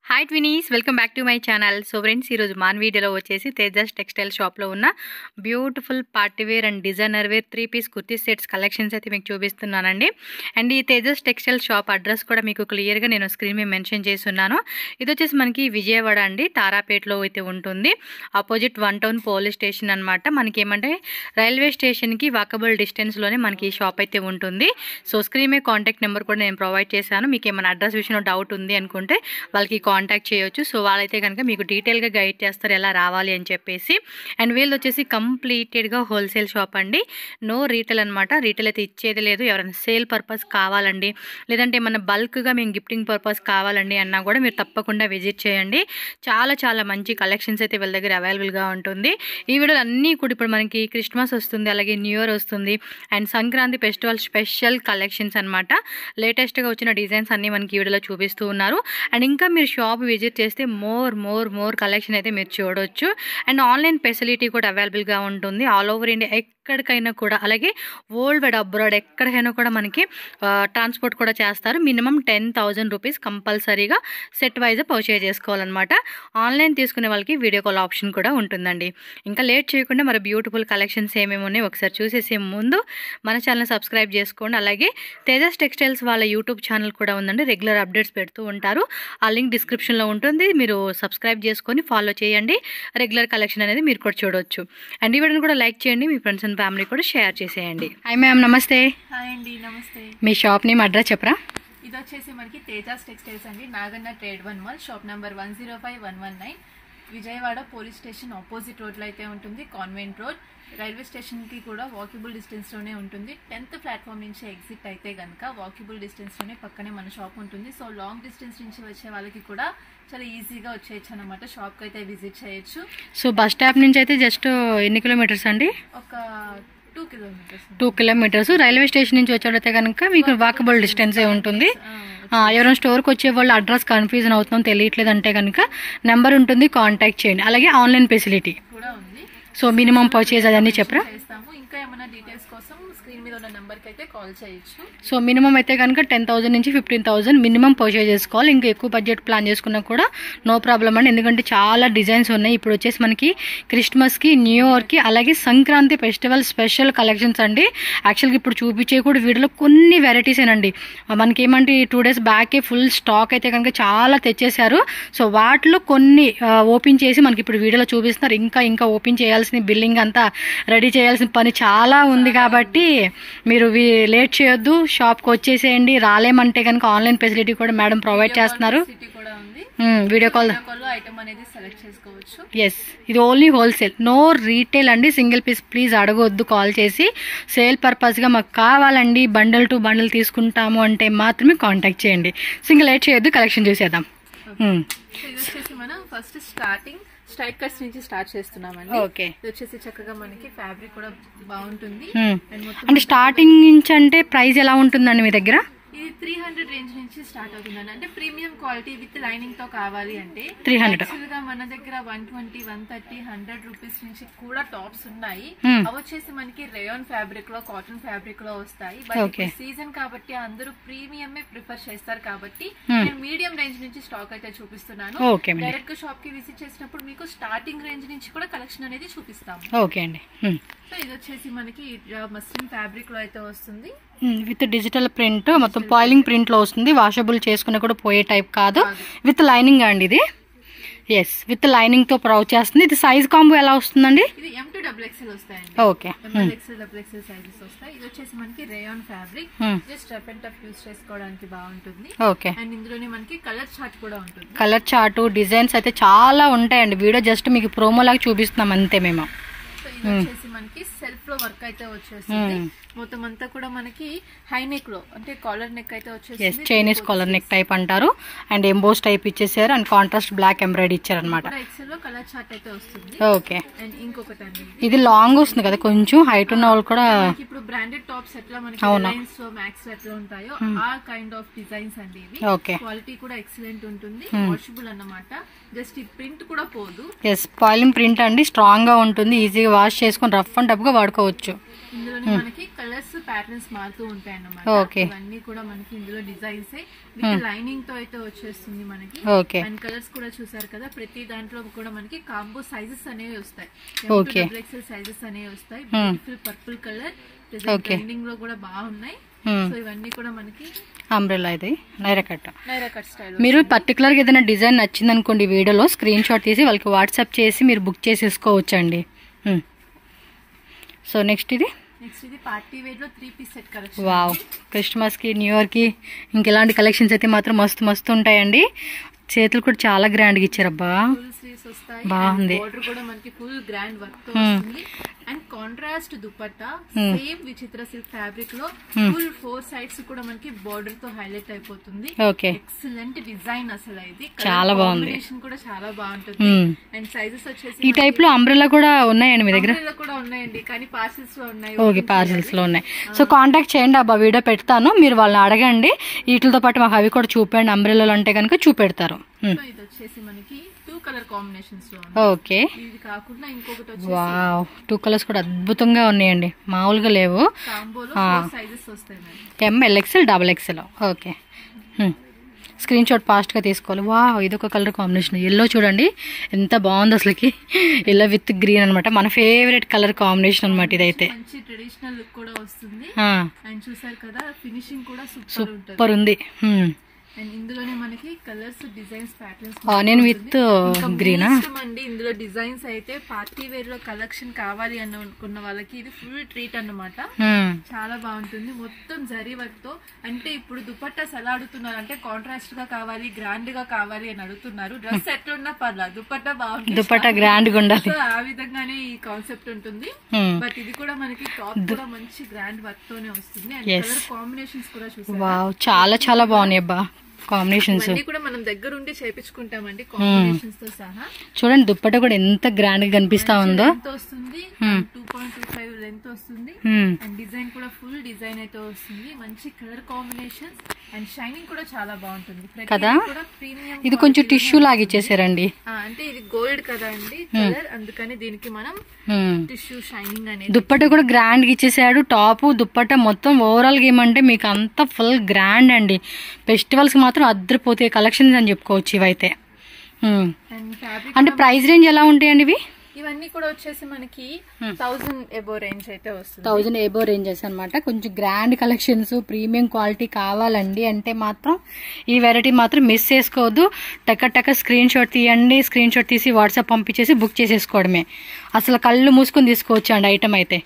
Hi ట్వినీస్, welcome back to my channel. So friends, ఈరోజు మన వీడియోలో వచ్చేసి తేజస్ టెక్స్టైల్ షాప్లో ఉన్న beautiful party wear and designer wear 3-పీస్ కుర్తీ సెట్స్ కలెక్షన్స్ అయితే మీకు చూపిస్తున్నానండి. అండ్ ఈ తేజస్ టెక్స్టైల్ షాప్ అడ్రస్ కూడా మీకు క్లియర్గా నేను స్క్రీన్ మీద మెన్షన్ చేస్తున్నాను. ఇది వచ్చేసి మనకి విజయవాడ అండి, తారాపేటలో అయితే ఉంటుంది. ఆపోజిట్ 1 టౌన్ పోలీస్ స్టేషన్ అనమాట. మనకి ఏమంటే రైల్వే స్టేషన్కి వాకబుల్ డిస్టెన్స్లోనే మనకి ఈ షాప్ అయితే ఉంటుంది. సో స్క్రీన్ మీద కాంటాక్ట్ నెంబర్ కూడా నేను ప్రొవైడ్ చేశాను. మీకు ఏమైనా అడ్రస్ విషయంలో డౌట్ ఉంది అనుకుంటే వాళ్ళకి కాంటాక్ట్ చేయొచ్చు. సో వాళ్ళైతే కనుక మీకు డీటెయిల్గా గైడ్ చేస్తారు ఎలా రావాలి అని చెప్పేసి. అండ్ వీళ్ళు వచ్చేసి కంప్లీటెడ్గా హోల్సేల్ షాప్ అండి, నో రీటైల్ అనమాట. రీటైల్ అయితే ఇచ్చేది లేదు. ఎవరైనా సేల్ పర్పస్ కావాలండి, లేదంటే ఏమన్నా బల్క్గా మేము గిఫ్టింగ్ పర్పస్ కావాలండి అన్నా కూడా మీరు తప్పకుండా విజిట్ చేయండి. చాలా చాలా మంచి కలెక్షన్స్ అయితే వీళ్ళ దగ్గర అవైలబుల్గా ఉంటుంది. ఈ వీడియోలు అన్నీ కూడా ఇప్పుడు మనకి క్రిస్మస్ వస్తుంది, అలాగే న్యూ ఇయర్ వస్తుంది, and Sankranti festival special collections అనమాట. లేటెస్ట్గా వచ్చిన డిజైన్స్ అన్నీ మనకి ఈ వీడియోలో చూపిస్తూ ఉన్నారు. అండ్ ఇంకా మీరు షాప్ విజిట్ చేస్తే మోర్ కలెక్షన్ అయితే మీరు చూడవచ్చు. అండ్ ఆన్లైన్ ఫెసిలిటీ కూడా అవైలబుల్గా ఉంటుంది ఆల్ ఓవర్ ఇండియా, ఎక్కడికైనా కూడా. అలాగే వరల్డ్ వైడ్ అబ్రాడ్ ఎక్కడికైనా కూడా మనకి ట్రాన్స్పోర్ట్ కూడా చేస్తారు. మినిమం 10,000 రూపీస్ కంపల్సరీగా సెట్ వైజ్ పర్చేజ్ చేసుకోవాలన్నమాట. ఆన్లైన్ తీసుకునే వాళ్ళకి వీడియో కాల్ ఆప్షన్ కూడా ఉంటుందండి. ఇంకా లేట్ చేయకుండా మరి బ్యూటిఫుల్ కలెక్షన్స్ ఏమేమి ఉన్నాయి ఒకసారి చూసేసే ముందు మన ఛానల్ సబ్స్క్రైబ్ చేసుకోండి. అలాగే తేజస్ టెక్స్టైల్స్ వాళ్ళ యూట్యూబ్ ఛానల్ కూడా ఉందండి, రెగ్యులర్ అప్డేట్స్ పెడుతూ ఉంటారు. ఆ లింక్ డిస్క్రిప్షన్లో ఉంటుంది, మీరు సబ్స్క్రైబ్ చేసుకొని ఫాలో చేయండి. రెగ్యులర్ కలెక్షన్ అనేది మీరు కూడా చూడవచ్చు. అండ్ ఈ వీడియోని కూడా లైక్ చేయండి, మీ ఫ్రెండ్స్ అండ్ ఫ్యామిలీ కూడా షేర్ చేసేయండి. హాయ్ మ్యామ్, నమస్తే. హాయ్ అండి, నమస్తే. మీ షాప్ నేమ్ అడ్రస్ చెప్పరా? ఇది వచ్చేసి మనకి తేజాస్ టెక్స్టైల్స్ అండి, Naganna trade 1 mall, shop number 105-119, Vijayawada police station opposite రోడ్లో అయితే ఉంటుంది. కాన్వెంట్ రోడ్, రైల్వే స్టేషన్కి కూడా వాకబుల్ డిస్టెన్స్లోనే ఉంటుంది. 10th ప్లాట్ఫామ్ నుంచి ఎగ్జిట్ అయితే కనుక వాకబుల్ డిస్టెన్స్లోనే పక్కనే మన షాప్ ఉంటుంది. సో లాంగ్ డిస్టెన్స్ నుంచి వచ్చే వాళ్ళకి కూడా చాలా ఈజీగా వచ్చేయచ్చు అనమాట. షాప్కి అయితే విజిట్ చేయొచ్చు. సో బస్ స్టాప్ నుంచి అయితే జస్ట్ ఎన్ని కిలోమీటర్స్ అండి? ఒక 2 కిలోమీటర్స్. రైల్వే స్టేషన్ నుంచి వచ్చేటైతే కనుక మీకు వాకబుల్ డిస్టెన్సే ఉంటుంది. ఎవరైనా స్టోర్కి వచ్చే వాళ్ళు అడ్రస్ కన్ఫ్యూజన్ అవుతున్నాం తెలియట్లేదు అంటే కనుక నెంబర్ ఉంటుంది, కాంటాక్ట్ చేయండి. అలాగే ఆన్లైన్ ఫెసిలిటీ కూడా ఉంది. సో మినిమం పర్చేజ్ అదన్నీ చెప్పరా? చేస్తాము. ఇంకా ఏమైనా డీటెయిల్స్ కోసం స్క్రీన్ మీద ఉన్న నెంబర్కి అయితే కాల్ చేయొచ్చు. సో మినిమం అయితే కనుక 10,000 నుంచి 15,000 మినిమం పర్చేజ్ చేసుకోవాలి. ఇంకా ఎక్కువ బడ్జెట్ ప్లాన్ చేసుకున్నా కూడా నో ప్రాబ్లం అండి, ఎందుకంటే చాలా డిజైన్స్ ఉన్నాయి. ఇప్పుడు వచ్చేసి మనకి క్రిస్మస్కి, న్యూ ఇయర్కి, అలాగే సంక్రాంతి ఫెస్టివల్ స్పెషల్ కలెక్షన్స్ అండి. యాక్చువల్గా ఇప్పుడు చూపించే కూడా వీడియోలో కొన్ని వెరైటీసేనండి. మనకి ఏమంటే 2 days బ్యాకే ఫుల్ స్టాక్ అయితే కనుక చాలా తెచ్చేశారు. సో వాటిలో కొన్ని ఓపెన్ చేసి మనకి ఇప్పుడు వీడియోలో చూపిస్తున్నారు. ఇంకా ఓపెన్ చేయాల్సిన బిల్లింగ్ అంతా రెడీ చేయాల్సిన పని చాలా ఉంది కాబట్టి మీరు లేట్ చేయొద్దు, షాప్కి వచ్చేసేయండి. రాలేమంటే కనుక ఆన్లైన్ ఫెసిలిటీ కూడా మేడం ప్రొవైడ్ చేస్తున్నారు. వీడియో కాల్ ఐటమ్ అనేది సెలెక్ట్ చేసుకోవచ్చు. ఎస్, ఇది ఓన్లీ హోల్సేల్, నో రీటైల్ అండి. సింగిల్ పీస్ ప్లీజ్ అడగొద్దు కాల్ చేసి. సేల్ పర్పస్గా మాకు కావాలండి, బండల్ టు బండల్ తీసుకుంటాము అంటే మాత్రమే కాంటాక్ట్ చేయండి. సింగిల్ లేట్ చేయొద్దు, కలెక్షన్ చూసేద్దాం. మనం ఫస్ట్ స్ట్రైట్ కట్స్ నుంచి స్టార్ట్ చేస్తున్నామండి. ఓకే, ఇది వచ్చేసి చక్కగా మనకి ఫ్యాబ్రిక్ కూడా బాగుంటుంది. అంటే స్టార్టింగ్ నుంచి అంటే ప్రైస్ ఎలా ఉంటుందండి మీ దగ్గర? ఇది 300 రేంజ్ నుంచి స్టార్ట్ అవుతుందండి. అంటే ప్రీమియం క్వాలిటీ విత్ లైనింగ్ తో కావాలి అంటే 300. యాక్చువల్గా మన దగ్గర 120, 130, 100 రూపీస్ నుంచి కూడా టాప్స్ ఉన్నాయి. అవి వచ్చేసి మనకి రేయాన్ ఫ్యాబ్రిక్ లో, కాటన్ ఫ్యాబ్రిక్ లో వస్తాయి. బట్ సీజన్ కాబట్టి అందరూ ప్రీమియం ప్రిఫర్ చేస్తారు కాబట్టి నేను మీడియం రేంజ్ నుంచి స్టాక్ అయితే చూపిస్తున్నాను. డైరెక్ట్ గా షాప్ కి విజిట్ చేసినప్పుడు మీకు స్టార్టింగ్ రేంజ్ నుంచి కూడా కలెక్షన్ అనేది చూపిస్తాము. ఓకే అండి. సో ఇది వచ్చేసి మనకి మస్లిన్ ఫ్యాబ్రిక్ లో అయితే వస్తుంది, విత్ డిజిటల్ ప్రింట్, మొత్తం పాయిలింగ్ ప్రింట్ లో వస్తుంది. వాషబుల్ చేసుకున్న కూడా పోయే టైప్ కాదు, విత్ లైనింగ్ అండి ఇది. ఎస్, విత్ లైనింగ్ తో ప్రొవైడ్ చేస్తుంది. ఇది సైజ్ కాంబో ఎలా వస్తుందండి? ఇది M to XXL వస్తాయండి. ఓకే, XXL సైజెస్ వస్తాయి. ఇది వచ్చేసి మనకి rayon fabric, just rough and tough use చేసుకోవడానికి బాగుంటుంది. ఓకే, అండ్ ఇందులోనే మనకి కలర్ చార్ట్ కూడా ఉంటుంది. కలర్ చార్ట్, డిజైన్స్ అయితే చాలా ఉంటాయండి. వీడియో జస్ట్ మీకు ప్రోమో లాగా చూపిస్తున్నాం అంతే మేము. సో ఇది వచ్చేసి మనకి సెల్ఫ్ లో వర్క్ అయితే వచ్చేస్తుంది. మొత్తం అంతా కూడా మనకి హై నెక్ లో, అంటే కాలర్ నెక్ అయితే వచ్చేసి చైనీస్ కాలర్ నెక్ టైప్ అంటారు. అండ్ ఎంబోస్ టైప్ ఇచ్చేసారు, అండ్ కాంట్రాస్ట్ బ్లాక్ ఎంబ్రాయిడరీ ఇచ్చారు అనమాట. ఎక్సెల్ లో కలర్ చార్ట్ అయితే వస్తుంది. ఓకే, అండ్ ఇంకొకటి అండి, ఇది లాంగ్ వస్తుంది కదా, కొంచెం హైట్ ఉన్న వాళ్ళు కూడా. ఇప్పుడు బ్రాండెడ్ టాప్స్ ఎట్లా మనకి రిలయన్స్ మ్యాక్స్ ఎట్లా ఉంటాయో ఆ కైండ్ ఆఫ్ డిజైన్స్ అండి ఇవి. ఓకే, క్వాలిటీ కూడా ఎక్సలెంట్ ఉంటుంది, వాషబుల్ అన్నమాట. జస్ట్ ఈ ప్రింట్ కూడా పోదు. ఎస్, పాయిలింగ్ ప్రింట్ అండి, స్ట్రాంగ్ గా ఉంటుంది, ఈజీగా వాష్ చేసుకొని రఫ్ అండ్ టఫ్ గా వాడుకోవచ్చు. వాడుకోవచ్చు. ఇందులోనే మనకి కలర్స్ ప్యాటర్న్స్ మారుతూ ఉంటాయి అన్నమాట. ఓకే. ఇవన్నీ కూడా మనకి ఇందులో డిజైన్స్ విత్ లైనింగ్ తో అయితే వచ్చేస్తుంది మనకి. ఓకే. అండ్ కలర్స్ కూడా చూసారు కదా, ప్రతి దాంట్లో కూడా మనకి కాంబో సైజెస్ అనేవి వస్తాయి. ఓకే. XXL సైజెస్ అనేవి వస్తాయి. బ్యూటిఫుల్ పర్పుల్ కలర్ ట్రెండింగ్ లో కూడా బాగున్నాయి. సో ఇవన్నీ కూడా మనకి అంబ్రెల్లా ఇది నైరా కట్ స్టైల్. మీరు పర్టికులర్గా ఏదైనా డిజైన్ నచ్చింది అనుకోండి, వీడియోలో స్క్రీన్ షాట్ తీసి వాళ్ళకి వాట్సాప్ చేసి మీరు బుక్ చేసేసుకోవచ్చండి. సో నెక్స్ట్ ఇది పార్టీ వేర్ లో 3 piece set collection. Wow, Christmas కి న్యూ ఇయర్ కి ఇంకెలాంటి కలెక్షన్స్ అయితే మాత్రం మస్తు ఉంటాయండి. చేతులు కూడా చాలా గ్రాండ్ గా ఇచ్చారబ్బా, బాగుంది. బోర్డర్ కూడా మనకి ఫుల్ గ్రాండ్ వర్క్ తో వస్తుంది. అండ్ కాంట్రాస్ట్ దుపట్టా సేమ్ విచిత్ర సిల్క్ ఫ్యాబ్రిక్ లో ఫుల్ 4 సైడ్స్ కూడా మనకి బోర్డర్ తో హైలైట్ అయిపోతుంది. ఓకే, ఎక్సలెంట్ డిజైన్ అసలు ఇది చాలా బాగుంది. కూడా చాలా బాగుంటుంది. అండ్ సైజెస్ వచ్చేసి ఈ టైప్ లో అంబ్రెల్లా కూడా ఉన్నాయండి మీ దగ్గర? కూడా ఉన్నాయండి, కానీ పార్సెల్స్ లో ఉన్నాయి. ఓకే, పార్సెల్స్ లో ఉన్నాయి. సో కాంటాక్ట్ చేయండి అబ్బా, వీడియో పెడతాను, మీరు వాళ్ళని అడగండి. వీటితో పాటు మాకు అవి కూడా చూపండి, అంబ్రెల్లాలు అంటే కనుక చూపెడతారు. ఇది వచ్చేసి మనకి 2 కలర్ కాంబినేషన్స్ లో. ఓకే, ఇది కాకుండా ఇంకొకటి వచ్చేసి వావ్, 2 కలర్స్ కూడా అద్భుతంగా ఉన్నాయండి, మామూలుగా లేవు. కాంబోలో 4 సైజెస్ వస్తాయి. ML XL XXL. Okay, screen shot fast గా తీసుకోవాలి. వావ్, ఇది ఒక కలర్ కాంబినేషన్, ఎల్లో చూడండి ఎంత బాగుంది అసలుకి. ఎల్లో విత్ గ్రీన్ అనమాట, మన ఫేవరెట్ కలర్ కాంబినేషన్ అనమాట ఇదైతే. మంచి ట్రెడిషనల్ లుక్ కూడా వస్తుంది. అండ్ చూసారు కదా, ఫినిషింగ్ కూడా సూపర్ ఉంది. అండ్ ఇందులోనే మనకి colours, designs, patterns onion with గ్రీనా అండి. ఇందులో డిజైన్స్ అయితే పార్టీ వేర్ లో కలెక్షన్ కావాలి అని అనుకున్న వాళ్ళకి ఇది ఫుల్ ట్రీట్ అన్నమాట. చాలా బాగుంటుంది, మొత్తం జరీ వర్క్ తో. అంటే ఇప్పుడు దుపట్టాస్ ఎలా అడుగుతున్నారు అంటే కాంట్రాస్ట్ గా కావాలి, గ్రాండ్ గా కావాలి అని అడుగుతున్నారు. డ్రెస్ ఎట్లున్నా పర్లేదు, దుపట్టా బాగుంటుంది, దుపట్టా గ్రాండ్ గా ఉండాలి. ఆ విధంగానే ఈ కాన్సెప్ట్ ఉంటుంది. బట్ ఇది కూడా మనకి టాప్ కూడా మంచి గ్రాండ్ వర్క్ తోనే వస్తుంది. అండ్ కలర్ కాంబినేషన్స్ కూడా చూసారు, వావ్, చాలా బాగున్నాయి అబ్బా కాంబినేషన్స్. కూడా మనం దగ్గర ఉండి చేపించుకుంటామండి కాంబినేషన్స్ తో సహా. చూడండి దుప్పట్టా కూడా ఎంత గ్రాండ్ గా కనిపిస్తా ఉందో. వస్తుంది 2.25 లెంత్ వస్తుంది. అండ్ డిజైన్ కూడా ఫుల్ డిజైన్ అయితే వస్తుంది. మంచి కలర్ కాంబినేషన్స్ అండ్ షైనింగ్ కూడా చాలా బాగుంటుంది కదా. ఇది కొంచెం టిష్యూ లాగా ఇచ్చేసారండి, అంటే ఇది గోల్డ్ కదా అండి కలర్, అందుకని దీనికి మనం టిష్యూ షైనింగ్ అనేది. దుప్పట్టా కూడా గ్రాండ్ గా ఇచ్చేసాడు. టాప్ దుప్పట్టా మొత్తం ఓవరాల్ గా ఏమంటే మీకు అంతా ఫుల్ గ్రాండ్ అండి. ఫెస్టివల్స్ మాత్రం అద్దరిపోతే కలెక్షన్స్ అని చెప్పుకోవచ్చు ఇవైతే. అంటే ప్రైస్ రేంజ్ ఎలా ఉంటాయండి ఇవి? ఇవన్నీ కూడా వచ్చేసి మనకి 1000 ఎబో రేంజ్ అయితే వస్తుంది. 1000 ఎబో రేంజెస్ అనమాట. కొంచెం గ్రాండ్ కలెక్షన్స్, ప్రీమియం క్వాలిటీ కావాలండి అంటే మాత్రం ఈ వెరైటీ మాత్రం మిస్ చేసుకోవద్దు. టక్క స్క్రీన్ షాట్ తీయండి, స్క్రీన్ షాట్ తీసి వాట్సాప్ పంపించేసి బుక్ చేసేసుకోవడమే. అసలు కళ్ళు మూసుకొని తీసుకోవచ్చు అండి ఐటమ్ అయితే.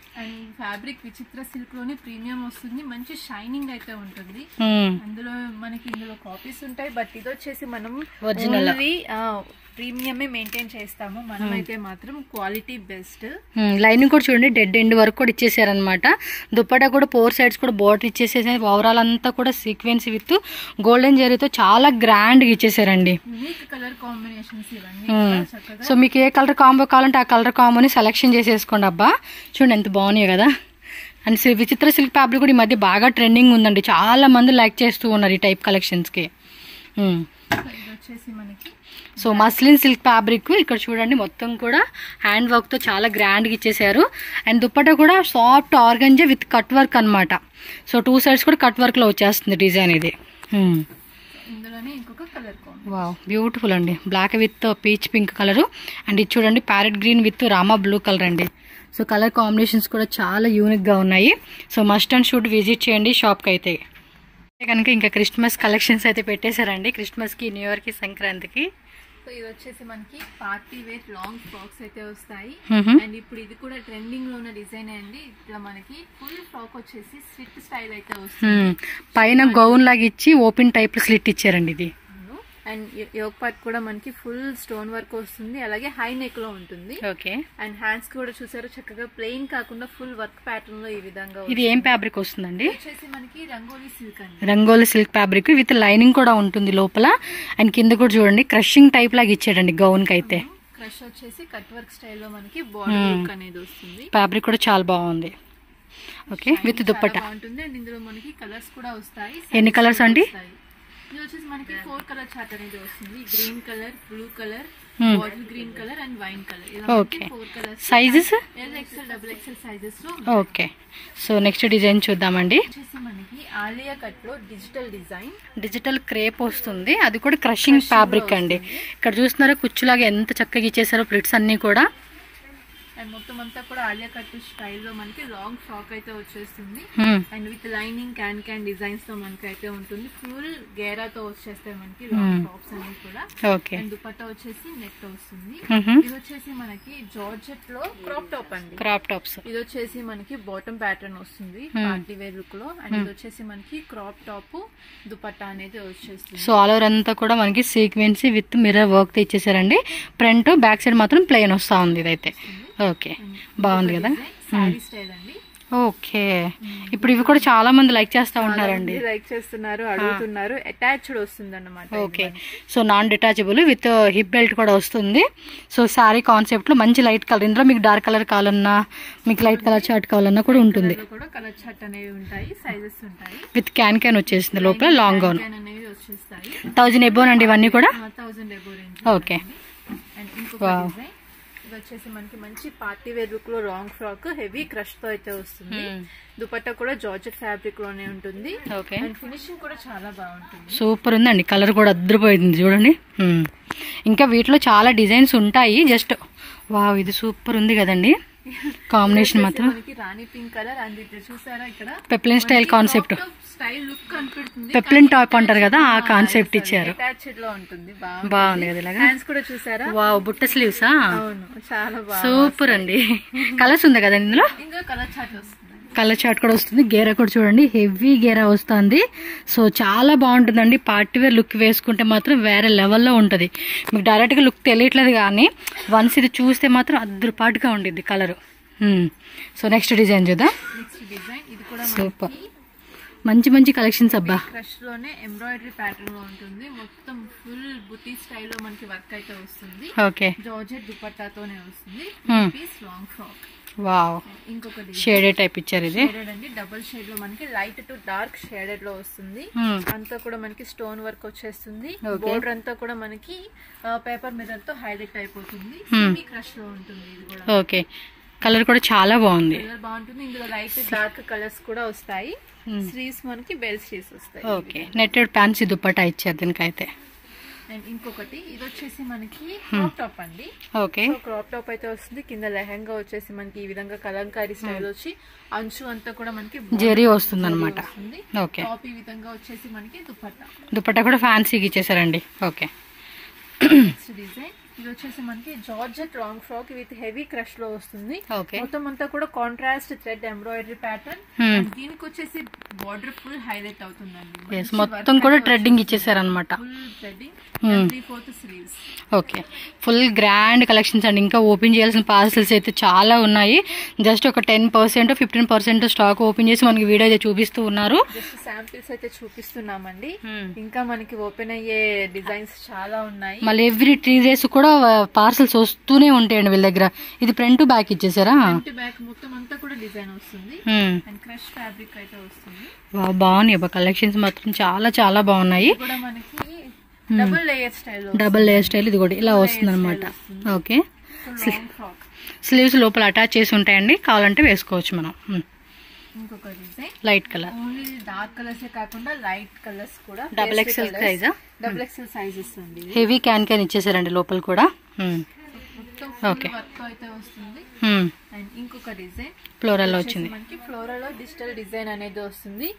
ఫ్యాబ్రిక్ విచిత్ర సిల్క్ లోని ప్రీమియం వస్తుంది, మంచి షైనింగ్ అయితే ఉంటుంది. అందులో మనకి ఇందులో కాపీస్ ఉంటాయి, బట్ ఇది వచ్చేసి మనం ఒరిజినల్ ప్రీమియమే మెయింటైన్ చేస్తాము మనమైతే మాత్రం, క్వాలిటీ బెస్ట్. లైనింగ్ కూడా చూడండి డెడ్ ఎండ్ వరకు కూడా ఇచ్చేసారనమాట. దుప్పటా కూడా 4 సైడ్స్ కూడా బోర్డర్ ఇచ్చేసేసి ఓవరాల్ అంతా కూడా సీక్వెన్స్ విత్ గోల్డెన్ జరీతో చాలా గ్రాండ్ గా ఇచ్చేసారండి. కలర్ కాంబినేషన్స్ ఇవన్నీ. సో మీకు ఏ కలర్ కాంబో కావాలంటే ఆ కలర్ కాంబోని సెలెక్షన్ చేసేసుకోండి అబ్బా. చూడండి ఎంత బాగున్నాయి కదా. అండ్ విచిత్ర సిల్క్ ఫ్యాబ్రిక్ కూడా ఈ మధ్య బాగా ట్రెండింగ్ ఉందండి, చాలా మంది లైక్ చేస్తూ ఉన్నారు ఈ టైప్ కలెక్షన్స్ కి. సో మస్లిన్ సిల్క్ ఫ్యాబ్రిక్ ఇక్కడ చూడండి మొత్తం కూడా హ్యాండ్ వర్క్ తో చాలా గ్రాండ్ గా ఇచ్చేసారు. అండ్ దుప్పట్టా కూడా soft organza with cut work అనమాట. సో 2 సైడ్స్ కూడా కట్ వర్క్ లో వచ్చేస్తుంది డిజైన్ ఇది. వావ్, బ్యూటిఫుల్ అండి, black with peach pink colour. And ఇది చూడండి parrot green with Rama blue colour అండి. సో కలర్ కాంబినేషన్స్ కూడా చాలా యూనిక్ గా ఉన్నాయి. So must and should visit చేయండి షాప్ కి అయితే. కనుక ఇంకా క్రిస్మస్ కలెక్షన్స్ అయితే పెట్టేశారండి, క్రిస్మస్ కి, న్యూ ఇయర్ కి, సంక్రాంతికి. సో ఇది వచ్చేసి మనకి పార్టీ వేర్ లాంగ్ ఫ్రాక్స్ అయితే వస్తాయి. అండ్ ఇప్పుడు ఇది కూడా ట్రెండింగ్ లో ఉన్న డిజైన్ అండి. ఇట్లా మనకి ఫుల్ ఫ్రాక్ వచ్చేసి స్లిట్ స్టైల్ అయితే వస్తుంది. పైన గౌన్ లాగా ఇచ్చి ఓపెన్ టైప్ స్లిట్ ఇచ్చారండి ఇది. అండ్ యోక్ పార్ట్ కూడా మనకి ఫుల్ స్టోన్ వర్క్ వస్తుంది, అలాగే హై నెక్ లో ఉంటుంది. ఓకే. అండ్ హ్యాండ్స్ కూడా చూసారు చక్కగా ప్లెయిన్ కాకుండా ఫుల్ వర్క్ ప్యాటర్న్ లో ఈ విధంగా. ఇది ఏం ఫ్యాబ్రిక్ వస్తుందండి? వచ్చేసి మనకి రంగోలీ సిల్క్ అండి. Rangoli silk fabric with lining కూడా ఉంటుంది లోపల. అండ్ కింద కూడా చూడండి క్రషింగ్ టైప్ లాగా ఇచ్చాడండి గౌన్ కి అయితే. క్రష్ వచ్చేసి కట్ వర్క్ స్టైల్ లో మనకి బార్డర్ లుక్ అనేది వస్తుంది. ఫ్యాబ్రిక్ కూడా చాలా బాగుంది. ఓకే, విత్ దుప్పట్టా బాగుంటుంది. అండ్ ఇందులో మనకి కలర్స్ కూడా వస్తాయి. ఎన్ని కలర్స్ అండి? ఇది వచ్చేసి మనకి 4 కలర్ చార్ట్ అనేది వస్తుంది. Green colour, blue colour, bottle green colour and wine colour. ఇలా 4 colours. Sizes XL, XXL sizes లో. ఓకే. సో నెక్స్ట్ డిజైన్ చూద్దామండి. వచ్చేసి మనకి ఆలియా కట్ లో డిజిటల్ డిజైన్, డిజిటల్ క్రేప్ వస్తుంది. అది కూడా క్రషింగ్ ఫ్యాబ్రిక్ అండి. ఇక్కడ చూస్తున్నారా కుచ్చులాగా ఎంత చక్కగా ఇచ్చేసారో ప్రిట్స్ అన్ని కూడా. అండ్ మొత్తం అంతా కూడా ఆలియా కట్ స్టైల్ లో మనకి లాంగ్ ఫ్రాక్ అయితే వచ్చేస్తుంది. And with lining can designs తో మనకి అయితే ఉంటుంది. ఫుల్ గేరాతో వచ్చేస్తాయి మనకి లాంగ్ టాప్స్ అన్ని కూడా. ఓకే. అండ్ దుపట్టా వచ్చేసి నెట్ వస్తుంది. ఇది వచ్చేసి మనకి జార్జెట్ లో క్రాప్ టాప్ అండి. Crop tops. ఇది వచ్చేసి మనకి బాటమ్ ప్యాటర్న్ వస్తుంది పార్టీ వేర్ లుక్ లో. అండ్ ఇది వచ్చేసి మనకి క్రాప్ టాప్ దుపట్టా అనేది వచ్చేస్తుంది. సో ఆల్ ఓవర్ అంతా కూడా మనకి సీక్వెన్సీ విత్ మిర్రర్ వర్క్ తో ఇచ్చేసారండి. ఫ్రంట్ బ్యాక్ సైడ్ మాత్రం ప్లెయిన్ వస్తా ఉంది ఇదైతే. ఓకే, బాగుంది కదా. సారీ స్టైల్ అండి. ఓకే. ఇప్పుడు ఇవి కూడా చాలా మంది లైక్ చేస్తా ఉంటారండి. లైక్ చేస్తున్నారు, అడుగుతున్నారు. అటాచ్డ్ వస్తుంది అన్నమాట. Okay. So non detachable with hip belt కూడా వస్తుంది. సో శారీ కాన్సెప్ట్ లో మంచి లైట్ కలర్. ఇందులో మీకు డార్క్ కలర్ కావాలన్నా, మీకు లైట్ కలర్ చార్ట్ కావాలన్నా కూడా ఉంటుంది. కలర్ చార్ట్ అనేవి ఉంటాయి, సైజెస్ ఉంటాయి. విత్ క్యాన్ వచ్చేసింది లోపల. లాంగ్ గౌన్ అనేవి వచ్చేస్తాయి. 1000 ఎబోన్ అండి ఇవన్నీ కూడా. 1000 ఎబో రేంజ్. ఓకే. అండ్ ఇంకొక డిజైన్ ఇది వచ్చేసి మనకి మంచి పార్టీ వేర్ లుక్ లో లాంగ్ ఫ్రాక్ హెవీ క్రష్ తో అయితే వస్తుంది. దుపట్టా కూడా జార్జెట్ ఫ్యాబ్రిక్ లోనే ఉంటుంది. ఓకే. అండ్ ఫినిషింగ్ కూడా చాలా బాగుంటుంది. సూపర్ ఉందండి. కలర్ కూడా అద్దరిపోయింది చూడండి. ఇంకా వీటిలో చాలా డిజైన్స్ ఉంటాయి. జస్ట్ వావ్, ఇది సూపర్ ఉంది కదండి. కాంబినేషన్ మాత్రం మనకి రాణి పింక్ కలర్. అండ్ ఇక్కడ చూసారా, ఇక్కడ పెప్లిన్ స్టైల్ కాన్సెప్ట్. స్టైల్ లుక్ కనిపిస్తుంది. పెప్లిన్ టాప్ అంటారు కదా, ఆ కాన్సెప్ట్ ఇచ్చారు. అటాచ్డ్ లో ఉంటుంది. బాగుంది కదా ఇలాగా. హ్యాండ్స్ కూడా చూసారా. వావ్, బుట్ట స్లీవ్స్. అవును, చాలా బాగుంది. సూపర్ అండి. కలర్స్ ఉంది కదా ఇందులో. ఇంకా కలర్ చార్ట్ వస్తుంది. కలర్ చార్ట్ కూడా వస్తుంది. గేరా కూడా చూడండి, హెవీ గేరా వస్తుంది. సో చాలా బాగుంటుందండి. పార్టీ వేర్ లుక్ వేసుకుంటే మాత్రం వేరే లెవెల్లో ఉంటుంది. మీకు డైరెక్ట్ గా లుక్ తెలియట్లేదు, కానీ వన్స్ ఇది చూస్తే మాత్రం అద్దరుపాటుగా ఉండిద్ది కలర్. సో నెక్స్ట్ డిజైన్ చూద్దాం. నెక్స్ట్ డిజైన్ ఇది కూడా సూపర్. మంచి మంచి కలెక్షన్స్ అబ్బా. క్రష్ లోనే ఎంబ్రాయిడరీ ప్యాటర్న్ లో ఉంటుంది. మొత్తం ఫుల్ బుటీ స్టైల్ లో మనకి వర్క్ అయితే వస్తుంది. ఓకే. జార్జెట్ దుపట్టాతోనే వస్తుంది. Piece long frock. వావ్, ఇంకొకటి షేడెడ్ టైప్ ఇచ్చారు. ఇది షేడెడ్ అండి. డబుల్ షేడ్ లో మనకి లైట్ టు డార్క్ షేడెడ్ లో వస్తుంది. అంతా కూడా మనకి స్టోన్ వర్క్ వచ్చేస్తుంది. బోర్డర్ అంతా కూడా మనకి పేపర్ మిర్రర్ తో హైలైట్ అయిపోతుంది. సెమీ క్రష్ లో ఉంటుంది ఇది కూడా. ఓకే. కలర్ కూడా చాలా బాగుంది. కలర్ బాగుంటుంది. ఇందులో లైట్ డార్క్ కలర్స్ కూడా వస్తాయి. స్లీవ్స్ మనకి బెల్ స్లీవ్స్ వస్తాయి. ఓకే. నెట్టెడ్ ఫ్యాన్సీ దుపట్టా ఇచ్చారు దీనికైతే. అండ్ ఇంకొకటి ఇది వచ్చేసి మనకి క్రాప్ టాప్ అండి. ఓకే. క్రాప్ టాప్ అయితే వస్తుంది. కింద లెహంగా వచ్చేసి మనకి ఈ విధంగా కలంకారీ స్టైల్ వచ్చి అంచు అంతా కూడా మనకి జెరీ వస్తుంది అనమాట. ఓకే. టాప్ ఈ విధంగా వచ్చేసి మనకి దుపట్టా కూడా ఫ్యాన్సీకి ఇచ్చేసారండి. ఓకే. నెక్స్ట్ డిజైన్ ఇది వచ్చేసి మనకి georgette long frock with heavy crush లో వస్తుంది. ఓకే. మొత్తం అంతా కూడా కాంట్రాస్ట్ థ్రెడ్ ఎంబ్రాయిడరీ ప్యాటర్న్. దీనికి వచ్చేసి బార్డర్ ఫుల్ హైలైట్ అవుతుందండి. మొత్తం కూడా థ్రెడ్డింగ్ ఇచ్చేసారనమాట. Full threading. 3/4 sleeves. Okay. Full grand collections అండి. ఇంకా ఓపెన్ చేయాల్సిన పార్సల్స్ అయితే చాలా ఉన్నాయి. జస్ట్ ఒక 10% 15% స్టాక్ ఓపెన్ చేసి మనకి వీడియో అయితే చూపిస్తూ ఉన్నారు. జస్ట్ శాంపిల్స్ అయితే చూపిస్తున్నామండి. ఇంకా మనకి ఓపెన్ అయ్యే డిజైన్స్ చాలా ఉన్నాయి. మళ్ళీ ఎవ్రీ 3 days కూడా పార్సల్స్ వస్తూనే ఉంటాయండి వీళ్ళ దగ్గర. ఇది ఫ్రంట్ బ్యాక్ ఇచ్చేసారా? ఫ్రంట్ బ్యాక్ మొత్తం అంతా కూడా డిజైన్ వస్తుంది. అండ్ క్రష్ ఫ్యాబ్రిక్ అయితే వస్తుంది. బాగున్నాయి కలెక్షన్స్ మాత్రం చాలా చాలా బాగున్నాయి. కూడా మనకి డబుల్ లేయర్ స్టైల్ ఇది కూడా ఇలా వస్తుంది అనమాట. ఓకే. స్లీవ్స్ లోపల అటాచ్ చేసి ఉంటాయండి, కావాలంటే వేసుకోవచ్చు మనం. ఇంకొక design light colour. Only dark colours కాకుండా లైట్ కలర్స్ కూడా. XXL size. XXL సైజెస్ అండి. హెవీ క్యాన్ ఇచ్చేసారండి లోపల కూడా. ఓకే. వర్క్ అయితే వస్తుంది. అండ్ ఇంకొక డిజైన్ ఫ్లోరల్ వచ్చింది మనకి. ఫ్లోరల్ లో డిజిటల్ డిజైన్ అనేది వస్తుంది.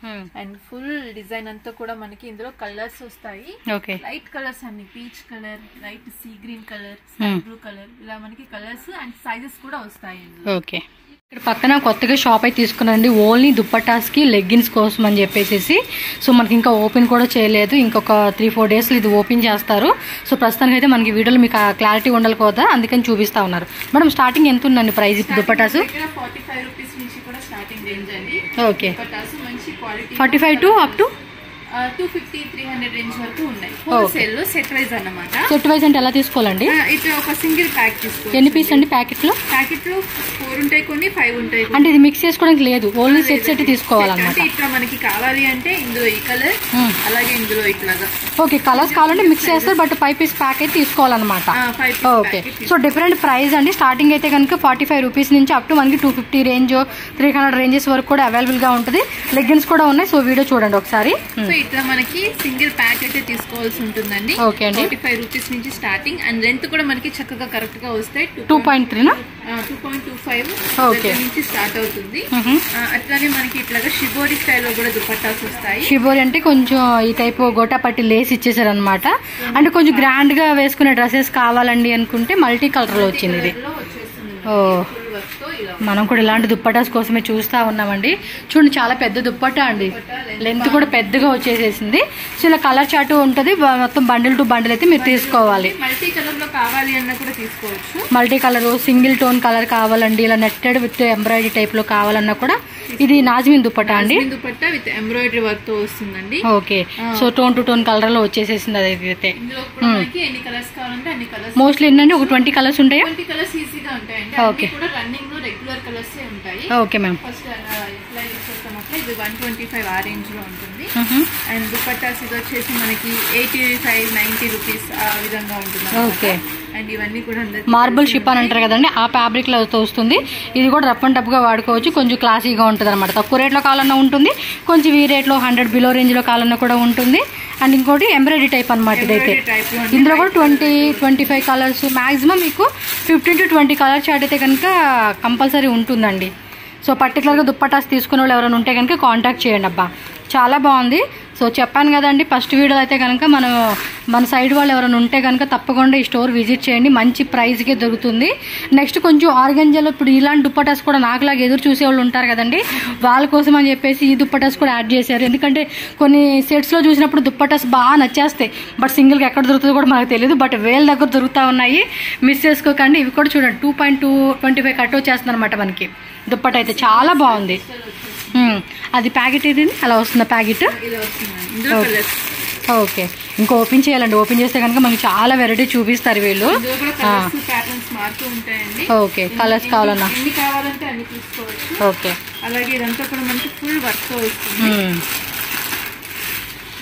అండ్ ఫుల్ డిజైన్ అంతా కూడా మనకి ఇందులో కలర్స్ వస్తాయి. ఓకే. లైట్ కలర్స్ అన్ని peach colour, light sea green colour, blue colour, ఇలా మనకి కలర్స్ అండ్ సైజెస్ కూడా వస్తాయి. ఓకే. ఇక్కడ పక్కన కొత్తగా షాప్ అయితే తీసుకున్నాండి. ఓన్లీ దుప్పటాస్కి లెగ్గిన్స్ కోసం అని చెప్పేసి. సో మనకి ఇంకా ఓపెన్ కూడా చేయలేదు. ఇంకొక 3-4 days ఇది ఓపెన్ చేస్తారు. సో ప్రస్తుతానికి అయితే మనకి వీడియోలో మీకు క్లారిటీ ఉండాలి కదా, అందుకని చూపిస్తా ఉన్నారు. మేడం స్టార్టింగ్ ఎంత ఉందండి ప్రైస్ ఇప్పుడు దుప్పటాస్? 45 రూపీస్ నుంచి కూడా స్టార్టింగ్ రేంజ్ అండి. ఓకే. మంచి quality 45 to up to 250-300 range వరకు ఉన్నాయి. హోల్సేల్ లో సెట్ వైజ్ అన్నమాట. సెట్ వైజ్ అంటే ఎలా తీసుకోవాలండి? ఇట్లా ఒక సింగిల్ ప్యాక్ తీసుకోవాలి. ఎన్ని పీస్ అండి ప్యాకెట్ లో? 4 ఉంటాయి, కొన్ని 5 ఉంటాయి. అంటే ఇది మిక్స్ చేసుకోవడానికి లేదు, ఓన్లీ సెట్ సెట్ తీసుకోవాలన్నమాట. ఇట్లా మనకి కావాలి అంటే ఇందులో ఈ కలర్, అలాగే ఇందులో ఇట్లాగా. ఓకే, కలర్స్ కావాలంటే మిక్స్ చేస్తారు, బట్ 5 పీస్ ప్యాక్ అయితే తీసుకోవాలన్నమాట. ఓకే, సో డిఫరెంట్ ప్రైస్ అండి. స్టార్టింగ్ అయితే కనుక 45 రూపీస్ నుంచి అప్ టు మనకి 250 రేంజ్ 300 రేంజెస్ వరకు కూడా అవైలబుల్ గా ఉంటుంది. లెగ్గిన్స్ కూడా ఉన్నాయి, సో వీడియో చూడండి ఒకసారి. సో ఇట్లా మనకి సింగిల్ ప్యాక్ అయితే తీసుకోవాల్సి ఉంటుందండి. ఓకే అండి, 45 రూపీస్ నుంచి స్టార్టింగ్. అండ్ లెంత్ కూడా మనకి చక్కగా కరెక్ట్ గా వస్తాయి. 2.25 నుంచి స్టార్ట్ అవుతుంది. అట్లానే మనకి ఇట్లాగా షిబోరి స్టైల్లో కూడా దుపట్టాస్ వస్తాయి. షిబోరి అంటే కొంచెం ఈ టైప్ గోటాపట్టి లేస్ ఇచ్చేసారు అనమాట. అంటే కొంచెం గ్రాండ్ గా వేసుకునే డ్రెస్సెస్ కావాలండి అనుకుంటే మల్టీ కలర్ లో వచ్చింది ఇది. ఓ, మనం కూడా ఇలాంటి దుప్పటాస్ కోసమే చూస్తా ఉన్నామండి. చూడండి, చాలా పెద్ద దుప్పటా అండి, లెంత్ కూడా పెద్దగా వచ్చేసేసింది. సో ఇలా కలర్ చార్ట్ ఉంటుంది, మొత్తం బండిల్ టు బండిల్ అయితే మీరు తీసుకోవాలి. మల్టీ కలర్ లో కావాలి అన్న కూడా తీసుకోవచ్చు. Multi colour, single tone colour కావాలండి, ఇలా నెట్టెడ్ విత్ ఎంబ్రాయిడరీ టైప్ లో కావాలన్నా కూడా ఇది నాజ్మిన్ దుపట్టా అండి. దుపట్టా విత్ ఎంబ్రాయిడరీ వర్క్ తో వస్తుందండి. Okay, so tone to tone colour లో వచ్చేసేసింది. అదైతే ఎన్ని కలర్స్ కావాలంటే అన్ని కలర్స్. మోస్ట్లీ ఏంటంటే ఒక 20 కలర్స్ ఉంటాయా? 20 కలర్స్ ఈజీగా ఉంటాయండి. ఓకే, రన్నింగ్ లో రెగ్యులర్ కలర్స్ ఉంటాయి. Okay ma'am. ఫస్ట్ ఎట్లా యూస్ చేస్తామంటే ఇది 125 ఆ రేంజ్ లో ఉంటుంది. అండ్ దుపట్టాస్ ఇది వచ్చేసి మనకి 85-90 రూపీస్ ఆ విధంగా ఉంటుంది. ఓకే, అండ్ ఇవన్నీ కూడా మార్బుల్ షిప్ అని అంటారు కదండి, ఆ ఫ్యాబ్రిక్ లో వస్తుంది. ఇది కూడా రఫ్ అండ్ టఫ్ గా వాడుకోవచ్చు, కొంచెం క్లాసీగా ఉంటుంది అనమాట. తక్కువ రేట్లో కావాలన్నా ఉంటుంది, కొంచెం ఈ రేట్లో 100 బిలో రేంజ్ లో కావాలన్నా కూడా ఉంటుంది. అండ్ ఇంకోటి ఎంబ్రాయిడరీ టైప్ అనమాట ఇదైతే. ఇందులో కూడా 20-25 కలర్స్, మాక్సిమం మీకు 15-20 కలర్ చార్ట్ అయితే కనుక కంపల్సరీ ఉంటుందండి. సో పర్టికులర్గా దుప్పటాస్ తీసుకునే వాళ్ళు ఎవరైనా ఉంటే కనుక కాంటాక్ట్ చేయండి. అబ్బా, చాలా బాగుంది. సో చెప్పాను కదండి ఫస్ట్ వీడియోలో అయితే కనుక మన సైడ్ వాళ్ళు ఎవరైనా ఉంటే కనుక తప్పకుండా ఈ స్టోర్ విజిట్ చేయండి, మంచి ప్రైస్కే దొరుకుతుంది. నెక్స్ట్ కొంచెం ఆర్గంజాలో ఇప్పుడు ఇలాంటి దుప్పటాస్ కూడా నాకులాగా ఎదురు చూసే వాళ్ళు ఉంటారు కదండి, వాళ్ళ కోసం అని చెప్పేసి ఈ దుప్పటాస్ కూడా యాడ్ చేశారు. ఎందుకంటే కొన్ని సెట్స్లో చూసినప్పుడు దుప్పటాస్ బాగా నచ్చేస్తాయి, బట్ సింగిల్గా ఎక్కడ దొరుకుతుందో కూడా మనకు తెలియదు. బట్ వేల దగ్గర దొరుకుతూ ఉన్నాయి, మిస్ చేసుకోకండి. ఇవి కూడా చూడండి 2.25 కట్ వచ్చేస్తుంది అనమాట మనకి. దుప్పట అయితే చాలా బాగుంది. అది ప్యాకెట్ ఇది అలా వస్తుంది ప్యాకెట్. ఓకే, ఇంకా ఓపెన్ చేయాలండి. ఓపెన్ చేస్తే కనుక మనకి చాలా వెరైటీ చూపిస్తారు వీళ్ళు. ఓకే, కలర్స్ కావాలన్నా ఓకే. అలాగే ఇదంతా కూడా మనకి ఫుల్ వర్క్ తో వస్తుంది.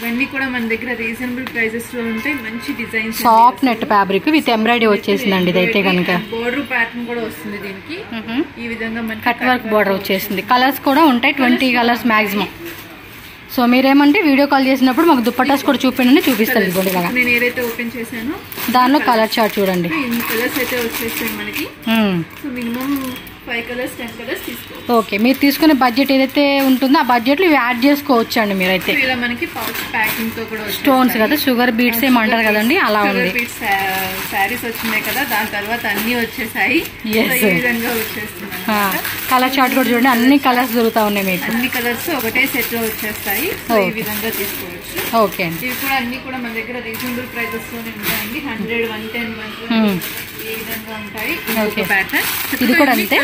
ఇవన్నీ కూడా మన దగ్గర రీజనబుల్ ప్రైజెస్ లో ఉంటాయి. మంచి designs, soft net fabric with embroidery వచ్చేసిందండి ఇదైతే కనుక. బోర్డర్ ప్యాటర్న్ కూడా వస్తుంది దీనికి. ఈ విధంగా మనకి కట్ వర్క్ బోర్డర్ వచ్చేసింది. కలర్స్ కూడా ఉంటాయి, 20 కలర్స్ మాక్సిమం. సో మీరేమంటే వీడియో కాల్ చేసినప్పుడు మాకు దుప్పటాస్ కూడా చూపించండి, చూపిస్తాను. ఇదిగోండి ఇలాగా నేను ఏదైతే ఓపెన్ చేశానో దానిలో కలర్ చార్ట్ చూడండి. ఇన్ని కలర్స్ అయితే వచ్చేస్తాయి మనకి. సో మినిమం 5 కలర్స్ 10 కలర్స్ తీసుకోవచ్చు. ఓకే, మీరు తీసుకునే బడ్జెట్ ఏదైతే ఉంటుందో ఆ బడ్జెట్లో ఇవి యాడ్ చేసుకోవచ్చు అండి మీరైతే. ఇలా మనకి పౌచ్ ప్యాకింగ్ తో కూడా స్టోన్స్ కదా, షుగర్ బీట్స్ ఏమంటారు కదండి, అలా ఉంది. శారీస్ వచ్చినాయి కదా, దాని తర్వాత అన్ని వచ్చేసాయి. ఈ విధంగా వచ్చేస్తున్నాయి. కలర్ చార్ట్ కూడా చూడండి, అన్ని కలర్స్ దొరుకుతా ఉన్నాయి మీకు. అన్ని కలర్స్ ఒకటే సెట్ లో వచ్చేస్తాయి. ఈ విధంగా తీసుకోవచ్చు. ఓకే, ఇవి కూడా అన్ని కూడా మన దగ్గర రీజనబుల్ ప్రైజెస్ లోనే ఉంటాయండి. 100, 110, 120 ఈ విధంగా ఉంటాయి. ప్యాటర్న్ ఇది కూడా అంతే,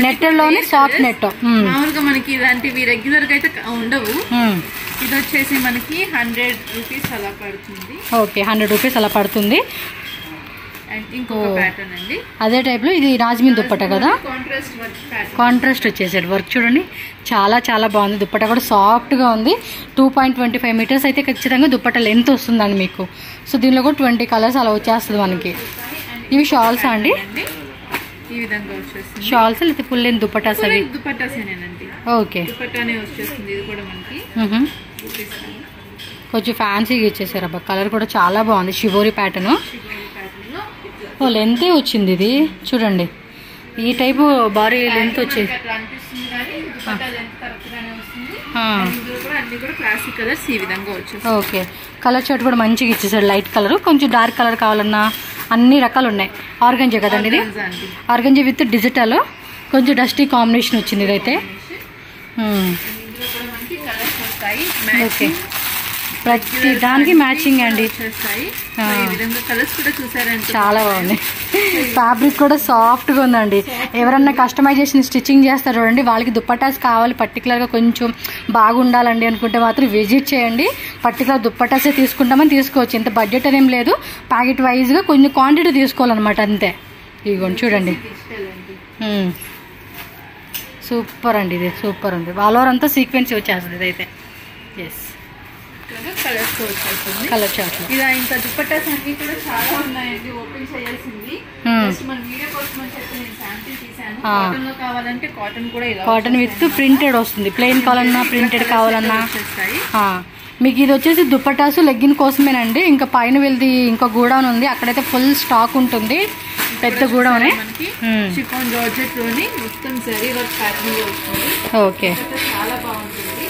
నెట్ లోనే సాఫ్ట్ నెట్. మామూలుగా మనకి ఇలాంటివి రెగ్యులర్ గా అయితే ఉండవు. ఇది వచ్చేసి మనకి 100 రూపీస్ అలా పడుతుంది. ఓకే, 100 రూపీస్ అలా పడుతుంది. అండ్ ఇంకొక ప్యాటర్న్ అండి అదే టైప్ లో, ఇది నాజ్మిన్ దుప్పట కదా, కాంట్రాస్ట్ వచ్చేసాడు వర్క్ చూడండి. చాలా చాలా బాగుంది. దుప్పట కూడా సాఫ్ట్ గా ఉంది. 2.25 మీటర్స్ అయితే ఖచ్చితంగా దుప్పట లెంత్ వస్తుందండి మీకు. సో దీనిలో కూడా 20 కలర్స్ అలా వచ్చేస్తుంది మనకి. ఇవి షాల్స్ అండి, ఈ విధంగా వచ్చేస్తుంది. షాల్స్ లేకపోతే ఫుల్ లెంత్ దుపట్టాస్ అవి? దుపట్టాసేనండి. ఓకే, దుపట్టానే వచ్చేస్తుంది. ఇది కూడా మనకి కొంచెం ఫ్యాన్సీగా ఇచ్చేసారు. అబ్బా, కలర్ కూడా చాలా బాగుంది. Shibori pattern. ఓ, లెంతే వచ్చింది ఇది చూడండి. ఈ టైపు భారీ లెంత్ వచ్చేది. ఓకే, కలర్ చార్ట్ కూడా మంచిగా ఇచ్చేసాడు. లైట్ కలర్, కొంచెం డార్క్ కలర్ కావాలన్నా అన్ని రకాలు ఉన్నాయి. ఆర్గంజా కదండి ఇది, ఆర్గంజా విత్ డిజిటల్, కొంచెం డస్టీ కాంబినేషన్ వచ్చింది ఇదైతే. ఓకే, ప్రతి దానికి మ్యాచింగ్ అండి. ఈ విధంగా కలర్స్ కూడా చూసారంటే చాలా బాగుంది. ఫ్యాబ్రిక్ కూడా సాఫ్ట్గా ఉందండి. ఎవరన్నా కస్టమైజేషన్ స్టిచ్చింగ్ చేస్తారు చూడండి, వాళ్ళకి దుప్పటాస్ కావాలి పర్టికులర్గా కొంచెం బాగుండాలండి అనుకుంటే మాత్రం విజిట్ చేయండి. పర్టికులర్ దుప్పటాసే తీసుకుంటామని తీసుకోవచ్చు. ఇంత బడ్జెట్ అనేం లేదు. ప్యాకెట్ వైజ్గా కొన్ని క్వాంటిటీ తీసుకోవాలన్నమాట అంతే. ఇదిగోండి చూడండి, సూపర్ అండి. ఇది సూపర్ ఉంది. ఆల్ ఓవర్ అంతా సీక్వెన్స్ వచ్చేస్తుంది ఇదైతే. Yes, colour chart. ఇలా ఇంకా దుపట్టాస్ అన్ని కూడా చాలా ఉన్నాయండి. ఓపెన్ చేయాల్సింది మన వీడియో కోసం అని చెప్పి నేను శాంపిల్ తీసాను. కాటన్ లో కావాలంటే కాటన్ కూడా ఇలా కాటన్ విత్ ప్రింటెడ్ వస్తుంది. ప్లెయిన్ కావాలన్నా ప్రింటెడ్ కావాలన్నా మీకు ఇది వచ్చేసి దుపట్టాసు లెగ్గిన్ కోసమేనండి. ఇంకా పైన వెళ్ళి ఇంకో గూడౌన్ ఉంది, అక్కడైతే ఫుల్ స్టాక్ ఉంటుంది. పెద్ద గూడౌనే. షిఫాన్ జార్జెట్ లోని మొత్తం జరీ వర్క్ ప్యాటర్న్ లో వస్తుంది. ఓకే, చాలా బాగుంటుంది.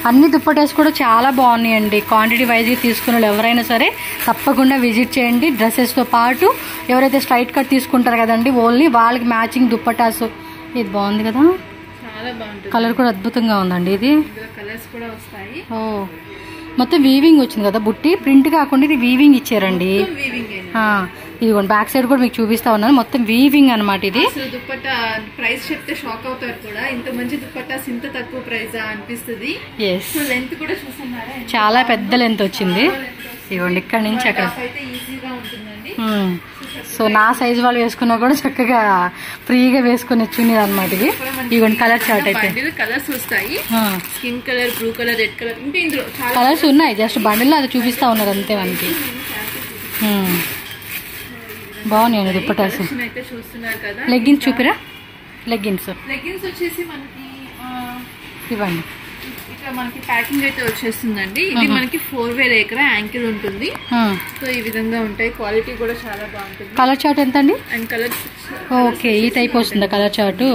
అన్ని దుప్పటాస్ కూడా చాలా బాగున్నాయండి. క్వాంటిటీ వైజ్గా తీసుకున్న వాళ్ళు ఎవరైనా సరే తప్పకుండా విజిట్ చేయండి. డ్రెస్సెస్తో పాటు ఎవరైతే స్ట్రైట్ కట్ తీసుకుంటారు కదండి, ఓన్లీ వాళ్ళకి మ్యాచింగ్ దుప్పటాసు. ఇది బాగుంది కదా, చాలా బాగుంటుంది. కలర్ కూడా అద్భుతంగా ఉందండి. ఇది కలర్స్ కూడా వస్తాయి. ఓ, మొత్తం వీవింగ్ వచ్చింది కదా, బుట్టి ప్రింట్ కాకుండా ఇది వీవింగ్ ఇచ్చారండి. ఇదిగోండి బ్యాక్ సైడ్ కూడా మీకు చూపిస్తా ఉన్నాను. మొత్తం వీవింగ్ అనమాట. ఇది దుపట్టా ప్రైస్ చెప్తే షాక్ అవుతారు కూడా. ఇంత మంచి దుపట్టాస్ ఇంత తక్కువ ప్రైస్ అనిపిస్తుంది. లెంత్ కూడా చూస్తున్నారా, చాలా పెద్ద లెంత్ వచ్చింది. ఇదిగోండి ఇక్కడ నుంచి అక్కడ. ఈజీగా ఉంటుందండి. సో నా సైజ్ వాళ్ళు వేసుకున్నా కూడా చక్కగా ఫ్రీగా వేసుకుని వచ్చింది అనమాట. ఇది ఇదిగోండి కలర్ చార్ట్. అయితే కలర్స్ వస్తాయి. Skin colour, blue colour, red colour, ఇంకా ఇందులో కలర్స్ ఉన్నాయి. జస్ట్ బండిల్లో అది చూపిస్తా ఉన్నారు అంతే మనకి. బాగున్నాయి దుప్పటాసు. లెగ్గిన్స్ చూపిరా. లెగ్గిన్స్ వచ్చేసి మనకి ఇవ్వండి. ఇక్కడ మనకి ప్యాకింగ్ అయితే వచ్చేస్తుందండి. ఇది మనకి 4-way లేకరా యాంకిల్ ఉంటుంది. సో ఈ విధంగా ఉంటాయి. క్వాలిటీ కూడా చాలా బాగుంటుంది. కలర్ చార్ట్ ఎంత అండి? అండ్ కలర్స్ ఓకే, ఈ టైప్ వస్తుందా కలర్ చార్టు?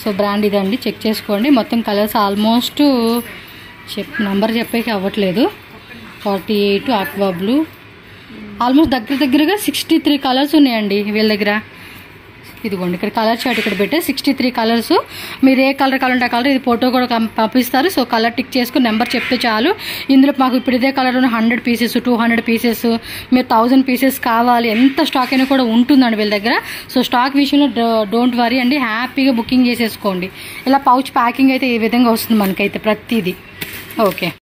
సో బ్రాండ్ ఇదండి, చెక్ చేసుకోండి. మొత్తం కలర్స్ ఆల్మోస్ట్ నంబర్ చెప్పేకి అవ్వట్లేదు. 48 ఆక్వా బ్లూ, ఆల్మోస్ట్ దగ్గరగా 63 కలర్స్ ఉన్నాయండి వీళ్ళ దగ్గర. ఇదిగోండి ఇక్కడ కలర్ చార్ట్ ఇక్కడ పెట్టే 63 కలర్స్. మీరు ఏ కలర్ కావాలంటే ఆ కలర్. ఇది ఫోటో కూడా పంపిస్తారు. సో కలర్ టిక్ చేసుకుని నెంబర్ చెప్తే చాలు. ఇందులో మాకు ఇప్పుడు ఇదే కలర్ 100 పీసెస్, 200 పీసెస్, మీరు 1000 పీసెస్ కావాలి, ఎంత స్టాక్ అయినా కూడా ఉంటుందండి వీళ్ళ దగ్గర. సో స్టాక్ విషయంలో డోంట్ వరీ అండి, హ్యాపీగా బుకింగ్ చేసేసుకోండి. ఇలా పౌచ్ ప్యాకింగ్ అయితే ఈ విధంగా వస్తుంది మనకైతే ప్రతిదీ. ఓకే.